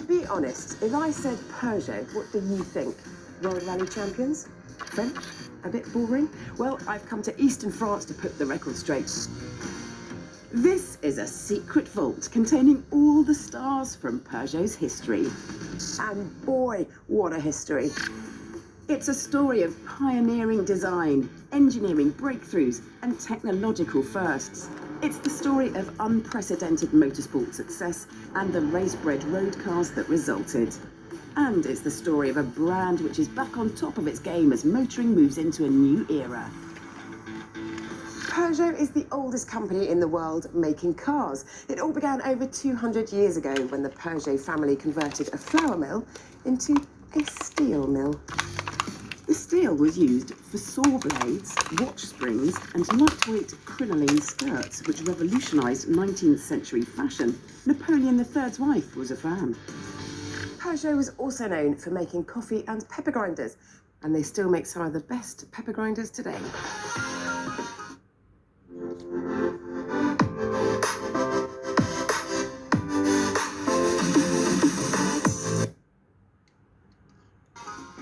Be honest, if I said Peugeot, what do you think? World Rally champions? French? A bit boring? Well, I've come to Eastern France to put the record straight. This is a secret vault containing all the stars from Peugeot's history. And boy, what a history. It's a story of pioneering design, engineering breakthroughs, and technological firsts. It's the story of unprecedented motorsport success and the race-bred road cars that resulted. And it's the story of a brand which is back on top of its game as motoring moves into a new era. Peugeot is the oldest company in the world making cars. It all began over 200 years ago when the Peugeot family converted a flour mill into a steel mill. The steel was used for saw blades, watch springs, and lightweight crinoline skirts, which revolutionised 19th century fashion. Napoleon III's wife was a fan. Peugeot was also known for making coffee and pepper grinders, and they still make some of the best pepper grinders today.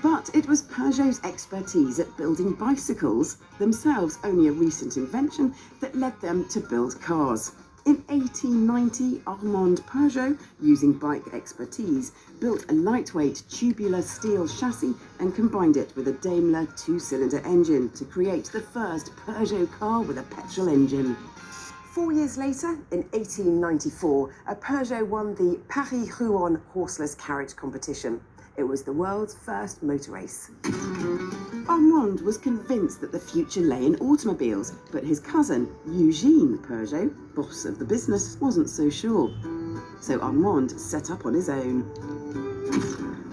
But it was Peugeot's expertise at building bicycles, themselves only a recent invention, that led them to build cars. In 1890, Armand Peugeot, using bike expertise, built a lightweight tubular steel chassis and combined it with a Daimler two-cylinder engine to create the first Peugeot car with a petrol engine. 4 years later, in 1894, a Peugeot won the Paris-Rouen horseless carriage competition. It was the world's first motor race. Armand was convinced that the future lay in automobiles, but his cousin, Eugène Peugeot, boss of the business, wasn't so sure. So Armand set up on his own.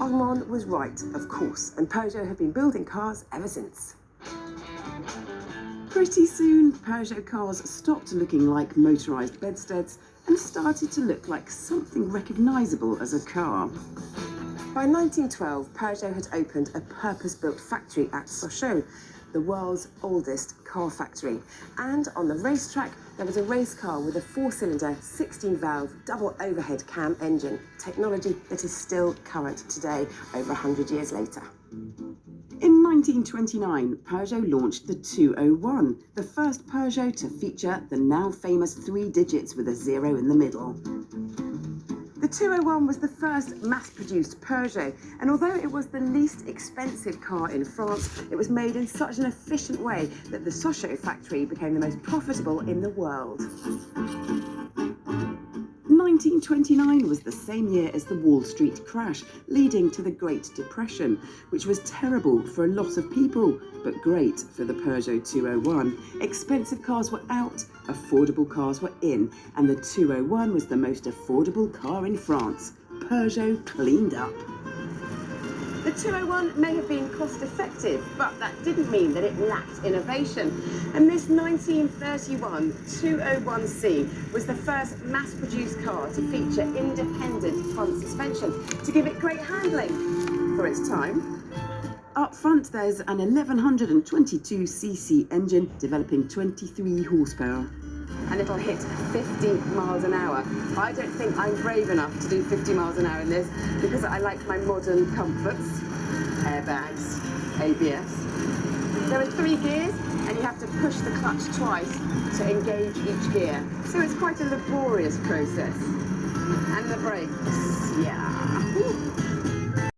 Armand was right, of course, and Peugeot have been building cars ever since. Pretty soon, Peugeot cars stopped looking like motorised bedsteads and started to look like something recognisable as a car. By 1912, Peugeot had opened a purpose-built factory at Sochaux, the world's oldest car factory. And on the racetrack, there was a race car with a 4-cylinder, 16-valve, double overhead cam engine, technology that is still current today, over 100 years later. In 1929, Peugeot launched the 201, the first Peugeot to feature the now famous 3 digits with a 0 in the middle. The 201 was the first mass-produced Peugeot, and although it was the least expensive car in France, it was made in such an efficient way that the Sochaux factory became the most profitable in the world. 1929 was the same year as the Wall Street crash, leading to the Great Depression, which was terrible for a lot of people, but great for the Peugeot 201. Expensive cars were out, affordable cars were in, and the 201 was the most affordable car in France. Peugeot cleaned up. The 201 may have been cost-effective, but that didn't mean that it lacked innovation. And this 1931 201C was the first mass-produced car to feature independent front suspension to give it great handling for its time. Up front, there's an 1122cc engine developing 23 horsepower. And it'll hit 50 miles an hour. I don't think I'm brave enough to do 50 miles an hour in this because I like my modern comforts, airbags, ABS. There are 3 gears and you have to push the clutch twice to engage each gear. So it's quite a laborious process. And the brakes, yeah.